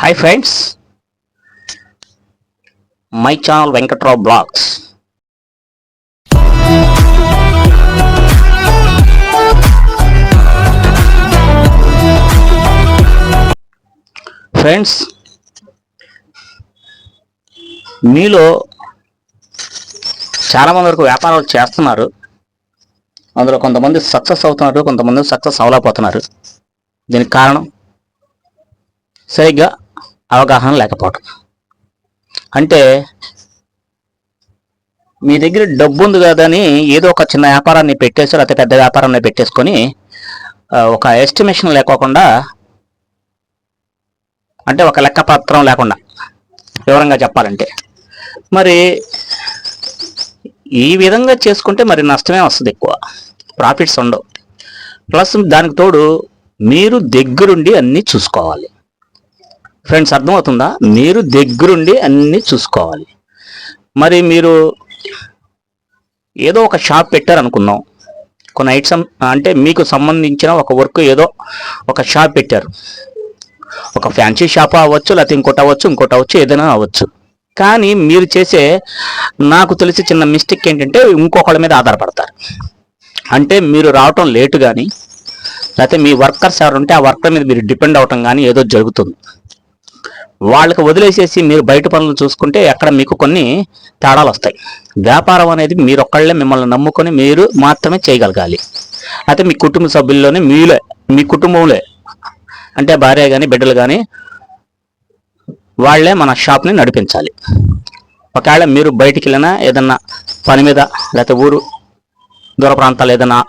Hi friends, my channel Venkatrao Blogs. Friends, మీలో చాలామంది వరకు వ్యాపారాలు చేస్తున్నారు. అందులో కొంతమంది సక్సెస్ అవుతున్నారు, కొంతమంది సక్సెస్ అవ్వలేకపోతున్నారు. దీనికి కారణం సరిగ్గా అవగాహన లేకపోవటం. అంటే మీ దగ్గర డబ్బు ఉంది కదని ఏదో ఒక చిన్న వ్యాపారాన్ని పెట్టేసి లేకపోతే పెద్ద వ్యాపారాన్ని పెట్టేసుకొని ఒక ఎస్టిమేషన్ లేకోకుండా, అంటే ఒక లెక్కపత్రం లేకుండా, వివరంగా చెప్పాలంటే మరి ఈ విధంగా చేసుకుంటే మరి నష్టమే వస్తుంది, ఎక్కువ ప్రాఫిట్స్ ఉండవు. ప్లస్ దానికి తోడు మీరు దగ్గరుండి అన్నీ చూసుకోవాలి. ఫ్రెండ్స్, అర్థమవుతుందా? మీరు దగ్గరుండి అన్నీ చూసుకోవాలి. మరి మీరు ఏదో ఒక షాప్ పెట్టారనుకుందాం, కొన్ని ఐటమ్స్ అంటే మీకు సంబంధించిన ఒక వర్క్ ఏదో ఒక షాప్ పెట్టారు. ఒక ఫ్యాన్సీ షాప్ అవ్వచ్చు, లేకపోతే ఇంకోటి అవ్వచ్చు, ఏదైనా అవ్వచ్చు. కానీ మీరు చేసే, నాకు తెలిసి చిన్న మిస్టేక్ ఏంటంటే, ఇంకొకళ్ళ మీద ఆధారపడతారు. అంటే మీరు రావటం లేటు కానీ, లేకపోతే మీ వర్కర్స్ ఎవరు ఉంటే ఆ వర్కర్ మీద మీరు డిపెండ్ అవటం కానీ ఏదో జరుగుతుంది. వాళ్ళకి వదిలేసేసి మీరు బయట పనులు చూసుకుంటే అక్కడ మీకు కొన్ని తేడాలు వస్తాయి. వ్యాపారం అనేది మీరు ఒక్కళ్ళే మిమ్మల్ని నమ్ముకొని మీరు మాత్రమే చేయగలగాలి. అయితే మీ కుటుంబ సభ్యుల్లోనే మీ కుటుంబంలో అంటే భార్య కానీ బిడ్డలు కానీ వాళ్ళే మన షాప్ని నడిపించాలి. ఒకవేళ మీరు బయటికి వెళ్ళినా ఏదన్నా పని మీద లేకపోతే ఊరు దూర ప్రాంతాలు ఏదైనా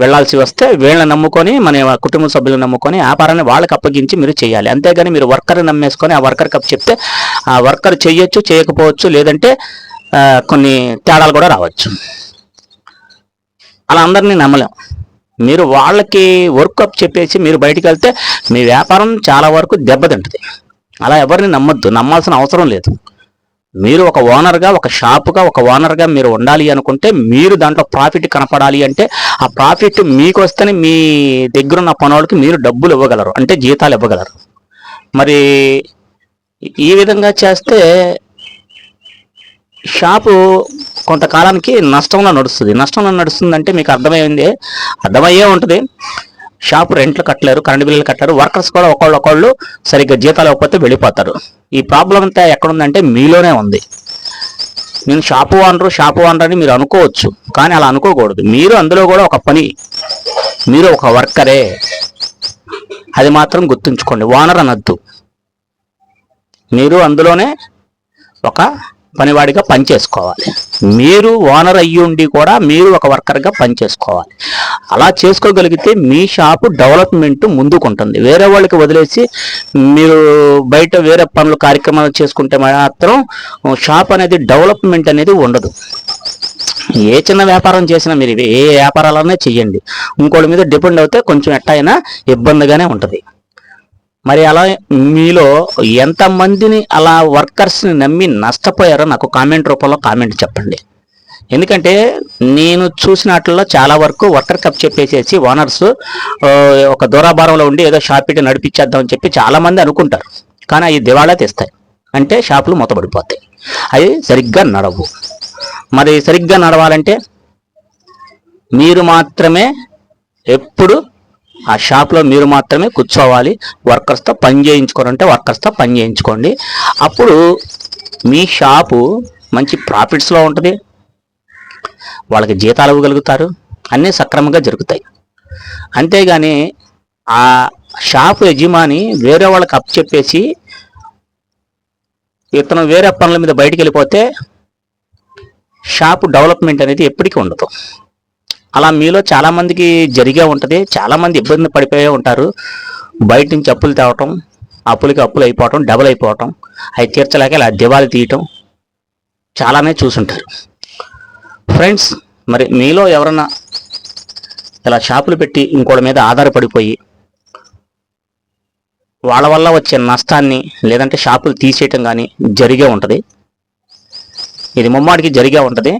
వెళ్లాల్సి వస్తే వీళ్ళని నమ్ముకొని, మన కుటుంబ సభ్యులను నమ్ముకొని వ్యాపారాన్ని వాళ్ళకి అప్పగించి మీరు చేయాలి. అంతేగాని మీరు వర్కర్ని నమ్మేసుకొని ఆ వర్కర్కి అప్పు చెప్తే ఆ వర్కర్ చేయొచ్చు, చేయకపోవచ్చు, లేదంటే కొన్ని తేడాలు కూడా రావచ్చు. అలా అందరినీ నమ్మలేం. మీరు వాళ్ళకి వర్క్ అప్ చెప్పేసి మీరు బయటికి వెళ్తే మీ వ్యాపారం చాలా వరకు దెబ్బతింటుంది. అలా ఎవరిని నమ్మొద్దు, నమ్మాల్సిన అవసరం లేదు. మీరు ఒక ఓనర్గా, ఒక షాపుగా ఒక ఓనర్గా మీరు ఉండాలి అనుకుంటే, మీరు దాంట్లో ప్రాఫిట్ కనపడాలి అంటే ఆ ప్రాఫిట్ మీకు వస్తేనే మీ దగ్గర ఉన్న పనులకి మీరు డబ్బులు ఇవ్వగలరు, అంటే జీతాలు ఇవ్వగలరు. మరి ఈ విధంగా చేస్తే షాపు కొంతకాలానికి నష్టంలో నడుస్తుందంటే మీకు అర్థమయ్యే ఉంటుంది. షాపు రెంట్లు కట్టలేరు, కరెంటు బిల్లులు కట్టలేరు, వర్కర్స్ కూడా ఒకళ్ళు సరిగ్గా జీతాలు ఇవ్వకపోతే వెళ్ళిపోతారు. ఈ ప్రాబ్లం అంతా ఎక్కడుందంటే మీలోనే ఉంది. నేను షాపు ఓనర్ అని మీరు అనుకోవచ్చు, కానీ అలా అనుకోకూడదు. మీరు అందులో కూడా ఒక పని, మీరు ఒక వర్కరే, అది మాత్రం గుర్తుంచుకోండి. ఓనర్ అనొద్దు. మీరు అందులోనే ఒక పనివాడిగా పనిచేసుకోవాలి. మీరు ఓనర్ అయ్యుండి కూడా మీరు ఒక వర్కర్గా పనిచేసుకోవాలి. అలా చేసుకోగలిగితే మీ షాపు డెవలప్మెంట్ ముందుకుంటుంది. వేరే వాళ్ళకి వదిలేసి మీరు బయట వేరే పనులు కార్యక్రమాలు చేసుకుంటే మాత్రం షాప్ అనేది డెవలప్మెంట్ అనేది ఉండదు. ఏ చిన్న వ్యాపారం చేసినా మీరు ఏ వ్యాపారాలనే చెయ్యండి, ఇంకోటి మీద డిపెండ్ అవుతే కొంచెం ఎట్టయినా ఇబ్బందిగానే ఉంటుంది. మరి అలా మీలో ఎంతమందిని అలా వర్కర్స్ని నమ్మి నష్టపోయారో నాకు కామెంట్ రూపంలో కామెంట్ చెప్పండి. ఎందుకంటే నేను చూసినట్లలో చాలా వరకు వర్కర్ కప్ చెప్పేసేసి ఓనర్స్ ఒక దూరాభారంలో ఉండి ఏదో షాప్ పెట్టి నడిపించేద్దామని చెప్పి చాలామంది అనుకుంటారు. కానీ అవి దివాళా తీస్తాయి, అంటే షాపులు మూతపడిపోతాయి, అవి సరిగ్గా నడవు. మరి సరిగ్గా నడవాలంటే మీరు మాత్రమే ఎప్పుడు ఆ షాప్లో మీరు మాత్రమే కూర్చోవాలి. వర్కర్స్తో పని చేయించుకోవాలంటే వర్కర్స్తో పని చేయించుకోండి. అప్పుడు మీ షాపు మంచి ప్రాఫిట్స్లో ఉంటుంది, వాళ్ళకి జీతాలు ఇవ్వగలుగుతారు, అన్నీ సక్రమంగా జరుగుతాయి. అంతేగాని ఆ షాపు యజమాని వేరే వాళ్ళకి అప్పు చెప్పేసి ఇతను వేరే పనుల మీద బయటికి వెళ్ళిపోతే షాపు డెవలప్మెంట్ అనేది ఎప్పటికీ ఉండదు. అలా మీలో చాలామందికి జరిగే ఉంటుంది. చాలామంది ఇబ్బంది పడిపోయే ఉంటారు. బయట నుంచి అప్పులు తేవటం, అప్పులకి అప్పులు అయిపోవటం, డబల్ అయిపోవటం, అవి తీర్చలేక ఇలా దివాళీ తీయటం చాలానే చూసుంటారు. ఫ్రెండ్స్, మరి మీలో ఎవరన్నా ఇలా షాపులు పెట్టి ఇంకోటి మీద ఆధారపడిపోయి వాళ్ళ వల్ల వచ్చే నష్టాన్ని లేదంటే షాపులు తీసేయటం కానీ జరిగే ఉంటుంది. ఇది ముమ్మాడికి జరిగే ఉంటుంది.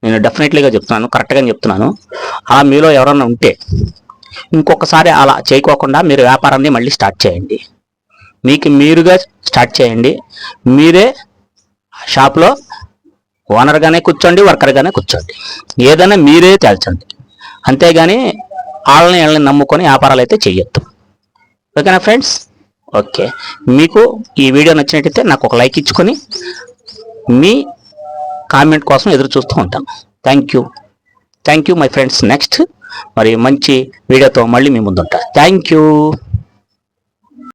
నేను డెఫినెట్లీగా చెప్తున్నాను, కరెక్ట్గానే చెప్తున్నాను. అలా మీలో ఎవరన్నా ఉంటే ఇంకొకసారి అలా చేయకోకుండా మీరు వ్యాపారాన్ని మళ్ళీ స్టార్ట్ చేయండి. మీకు మీరుగా స్టార్ట్ చేయండి. మీరే షాప్లో ఓనర్గానే కూర్చోండి, వర్కర్గానే కూర్చోండి, ఏదైనా మీరే తేల్చండి. అంతేగాని వాళ్ళని నమ్ముకొని వ్యాపారాలు అయితే చెయ్యొద్దు. ఓకేనా ఫ్రెండ్స్? ఓకే, మీకు ఈ వీడియో నచ్చినట్టయితే నాకు ఒక లైక్ ఇచ్చుకొని మీ కామెంట్ కోసం ఎదురు చూస్తూ ఉంటాను. Thank you my friends. Next మరి మంచి వీడియోతో మళ్ళీ మీ ముందుంటా. Thank you.